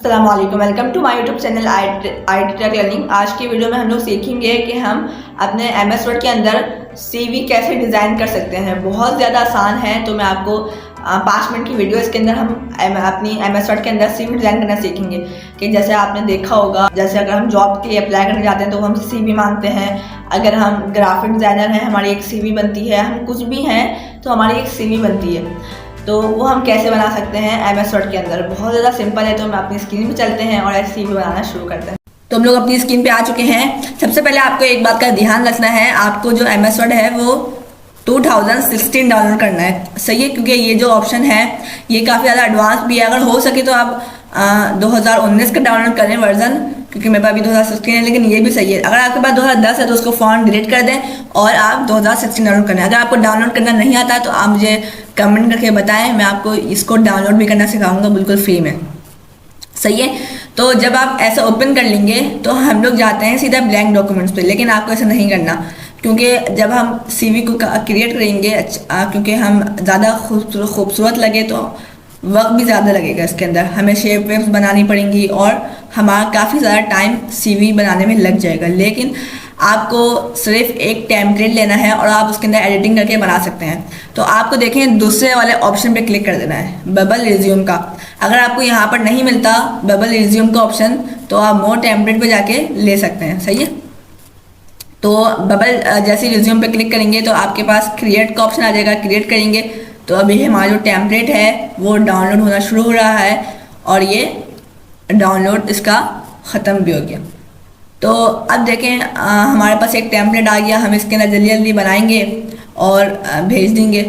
अस्सलामुअलैकुम, welcome to my YouTube channel I T tech learning. आज की वीडियो में हम लोग सीखेंगे कि हम अपने एमएस वर्ड के अंदर सीवी कैसे डिज़ाइन कर सकते हैं। बहुत ज़्यादा आसान है, तो मैं आपको 5 मिनट की वीडियो इसके अंदर हम अपनी एमएस वर्ड के अंदर सीवी डिज़ाइन करना सीखेंगे। कि जैसे आपने देखा होगा, जैसे अगर हम जॉब के लिए अप्लाई करने जाते हैं तो हम सीवी मांगते हैं। अगर हम ग्राफिक डिज़ाइनर हैं, हमारी एक सीवी बनती है। हम कुछ भी हैं तो हमारी एक सीवी बनती है। तो वो हम कैसे बना सकते हैं एमएस वर्ड के अंदर, बहुत ज़्यादा सिंपल है। तो हम अपनी स्क्रीन पे चलते हैं और ऐसे सीवी बनाना शुरू करते हैं। तो हम लोग अपनी स्क्रीन पे आ चुके हैं। सबसे पहले आपको एक बात का ध्यान रखना है, आपको जो एमएस वर्ड है वो 2016 डाउनलोड करना है, सही है। क्योंकि ये जो ऑप्शन है ये काफ़ी ज़्यादा एडवांस भी है। अगर हो सके तो आप 2019 का डाउनलोड करें वर्जन, क्योंकि मेरे पास अभी 2016 है, लेकिन ये भी सही है। अगर आपके पास 2010 है तो उसको फ़ौरन डिलीट कर दें और आप 2016 डाउनलोड करें। अगर आपको डाउनलोड करना नहीं आता तो आप मुझे कमेंट करके बताएं, मैं आपको इसको डाउनलोड भी करना सिखाऊंगा बिल्कुल फ्री में, सही है। तो जब आप ऐसा ओपन कर लेंगे तो हम लोग जाते हैं सीधा ब्लैंक डॉक्यूमेंट्स पे, लेकिन आपको ऐसा नहीं करना, क्योंकि जब हम सीवी को क्रिएट करेंगे क्योंकि हम ज़्यादा खूबसूरत लगे तो वक्त भी ज़्यादा लगेगा। इसके अंदर हमें शेप वेप्स बनानी पड़ेंगी और हमारा काफ़ी ज़्यादा टाइम सीवी बनाने में लग जाएगा। लेकिन आपको सिर्फ एक टेम्पलेट लेना है और आप उसके अंदर एडिटिंग करके बना सकते हैं। तो आपको देखें दूसरे वाले ऑप्शन पे क्लिक कर देना है, बबल रिज्यूम का। अगर आपको यहाँ पर नहीं मिलता बबल रिज्यूम का ऑप्शन तो आप मोर टेम्पलेट पे जाके ले सकते हैं, सही है। तो बबल जैसे रिज्यूम पे क्लिक करेंगे तो आपके पास क्रिएट का ऑप्शन आ जाएगा। क्रिएट करेंगे तो अभी हमारा जो टेम्पलेट है वो डाउनलोड होना शुरू हो रहा है और ये डाउनलोड इसका ख़त्म भी हो गया। तो अब देखें हमारे पास एक टेम्पलेट आ गया। हम इसके अंदर जल्दी जल्दी बनाएंगे और भेज देंगे।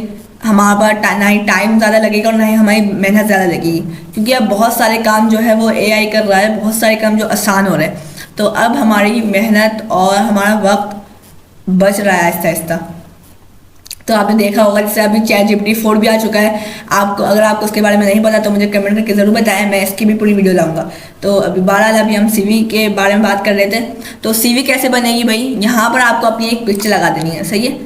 हमारे पास ना ही टाइम ज़्यादा लगेगा और ना ही हमारी मेहनत ज़्यादा लगेगी, क्योंकि अब बहुत सारे काम जो है वो एआई कर रहा है, बहुत सारे काम जो आसान हो रहे हैं। तो अब हमारी मेहनत और हमारा वक्त बच रहा है आहिस्ता आहिस्ता। तो आपने देखा होगा जैसे अभी ChatGPT 4 भी आ चुका है। आपको अगर आपको उसके बारे में नहीं पता तो मुझे कमेंट करके ज़रूर बताएं, मैं इसकी भी पूरी वीडियो लाऊंगा। तो अभी बहरहाल अभी हम सीवी के बारे में बात कर रहे थे। तो सीवी कैसे बनेगी भाई, यहाँ पर आपको अपनी एक पिक्चर लगा देनी है, सही है।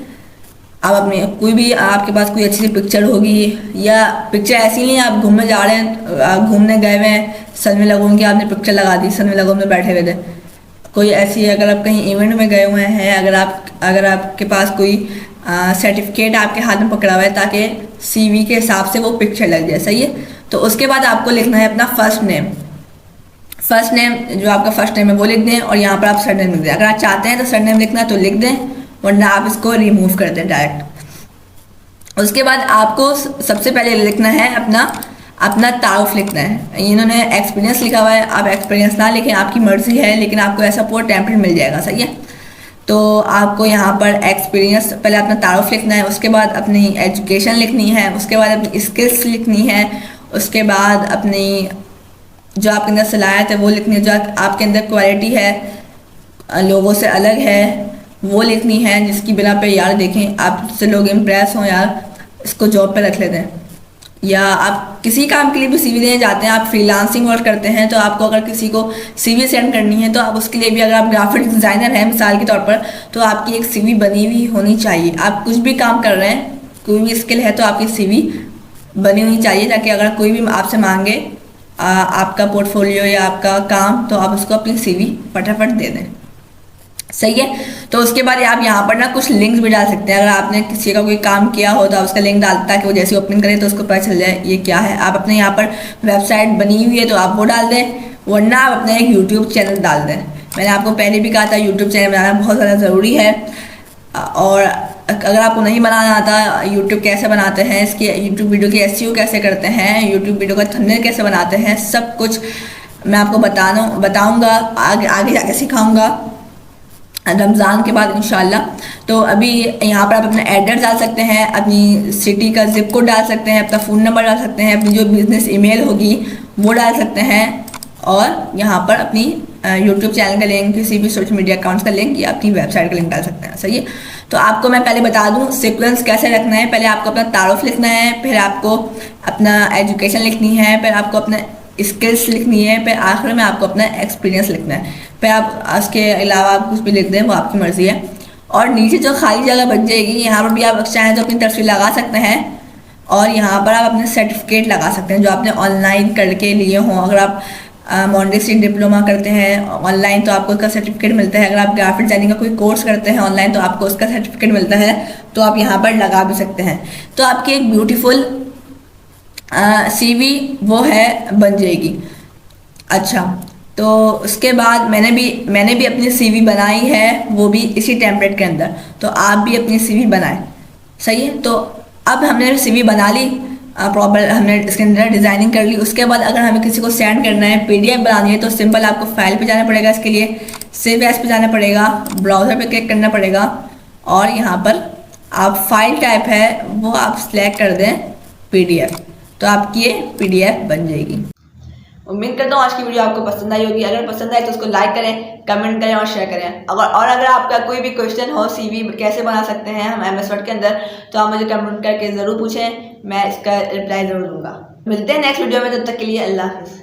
आप अपने कोई भी आपके पास कोई अच्छी सी पिक्चर होगी, या पिक्चर ऐसी नहीं है आप घूमने जा रहे हैं, आप घूमने गए हुए हैं, सनवे लगून की आपने पिक्चर लगा दी, सनवे लगून में बैठे हुए थे। कोई ऐसी, अगर आप कहीं इवेंट में गए हुए हैं, अगर आपके पास कोई सर्टिफिकेट आपके हाथ में पकड़ा हुआ है, ताकि सीवी के हिसाब से वो पिक्चर लग जाए, सही है। तो उसके बाद आपको लिखना है अपना फर्स्ट नेम, जो आपका फर्स्ट नेम है वो लिख दें और यहाँ पर आप सरनेम लिख दें। अगर आप चाहते हैं तो सरनेम लिखना तो लिख दें, वरना आप इसको रिमूव कर दें डायरेक्ट। उसके बाद आपको सबसे पहले लिखना है अपना तारुफ लिखना है। इन्होंने एक्सपीरियंस लिखा हुआ है, आप एक्सपीरियंस ना लिखें, आपकी मर्जी है, लेकिन आपको ऐसा पूरा टेम्पलेट मिल जाएगा, सही है। तो आपको यहाँ पर एक्सपीरियंस पहले अपना तारुफ लिखना है, उसके बाद अपनी एजुकेशन लिखनी है, उसके बाद अपनी स्किल्स लिखनी है, उसके बाद अपनी जो आपके अंदर सलाहियत है वो लिखनी है, जो आपके अंदर क्वालिटी है लोगों से अलग है वो लिखनी है, जिसकी बिना पे यार देखें आपसे लोग इम्प्रेस हों, यार इसको जॉब पे रख लेते हैं। या आप किसी काम के लिए भी सीवी देने जाते हैं, आप फ्रीलांसिंग वर्क करते हैं, तो आपको अगर किसी को सीवी सेंड करनी है तो आप उसके लिए भी, अगर आप ग्राफिक डिज़ाइनर हैं मिसाल के तौर पर, तो आपकी एक सीवी बनी हुई होनी चाहिए। आप कुछ भी काम कर रहे हैं, कोई भी स्किल है तो आपकी सीवी बनी हुई चाहिए, ताकि अगर कोई भी आपसे मांगे आपका पोर्टफोलियो या आपका काम, तो आप उसको अपनी सीवी फटाफट दे दें, सही है। तो उसके बाद आप यहाँ पर ना कुछ लिंक्स भी डाल सकते हैं। अगर आपने किसी का कोई काम किया हो तो आप उसका लिंक डालता है कि वो जैसे ओपन करे तो उसको पता चल जाए ये क्या है। आप अपने यहाँ पर वेबसाइट बनी हुई है तो आप वो डाल दें, वरना आप अपना एक यूट्यूब चैनल डाल दें। मैंने आपको पहले भी कहा था यूट्यूब चैनल बनाना बहुत ज़्यादा ज़रूरी है। और अगर आपको नहीं बनाना आता यूट्यूब कैसे बनाते हैं, इसकी यूट्यूब वीडियो की SEO कैसे करते हैं, यूट्यूब वीडियो का थंबनेल कैसे बनाते हैं, सब कुछ मैं आपको बताऊँगा, आगे जाके सिखाऊँगा रमज़ान के बाद इंशाल्लाह। तो अभी यहाँ पर आप अपना एड्रेस डाल सकते हैं, अपनी सिटी का जिप कोड डाल सकते हैं, अपना फ़ोन नंबर डाल सकते हैं, अपनी जो बिज़नेस ईमेल होगी वो डाल सकते हैं, और यहाँ पर अपनी यूट्यूब चैनल का लिंक, किसी भी सोशल मीडिया अकाउंट्स का लिंक या अपनी वेबसाइट का लिंक डाल सकते हैं, सही है। तो आपको मैं पहले बता दूँ सीक्वेंस कैसे रखना है। पहले आपको अपना तारुफ लिखना है, फिर आपको अपना एजुकेशन लिखनी है, फिर आपको अपना स्किल्स लिखनी है, फिर आखिर में आपको अपना एक्सपीरियंस लिखना है। फिर आप उसके अलावा आप कुछ भी लिख दें, वो आपकी मर्ज़ी है। और नीचे जो खाली जगह बच जाएगी यहाँ पर भी आप चाहें तो अपनी तस्वीर लगा सकते हैं, और यहाँ पर आप अपने सर्टिफिकेट लगा सकते हैं जो आपने ऑनलाइन करके लिए हों। अगर आप मॉन्टेसरी डिप्लोमा करते हैं ऑनलाइन तो आपको उसका सर्टिफिकेट मिलता है। अगर आप ग्राफिक डिजाइनिंग का कोई कोर्स करते हैं ऑनलाइन तो आपको उसका सर्टिफिकेट मिलता है, तो आप यहाँ पर लगा भी सकते हैं। तो आपकी एक ब्यूटीफुल CV वो है बन जाएगी। अच्छा, तो उसके बाद मैंने भी अपनी CV बनाई है, वो भी इसी टेम्पलेट के अंदर। तो आप भी अपनी CV बनाएं, सही है। तो अब हमने CV बना ली, प्रॉपर हमने इसके अंदर डिज़ाइनिंग कर ली। उसके बाद अगर हमें किसी को सेंड करना है, PDF बनानी है, तो सिंपल आपको फाइल पे जाना पड़ेगा। इसके लिए सेव एज पे जाना पड़ेगा, ब्राउज़र पे क्लिक करना पड़ेगा और यहाँ पर आप फाइल टाइप है वो आप सिलेक्ट कर दें PDF, तो आपकी ये PDF बन जाएगी। उम्मीद करता हूँ आज की वीडियो आपको पसंद आई होगी। अगर पसंद आए तो उसको लाइक करें, कमेंट करें और शेयर करें। अगर आपका कोई भी क्वेश्चन हो CV कैसे बना सकते हैं हम MS वर्ड के अंदर, तो आप मुझे कमेंट करके ज़रूर पूछें, मैं इसका रिप्लाई ज़रूर दूंगा। मिलते हैं नेक्स्ट वीडियो में, तब तक के लिए अल्लाह हाफ़िज़।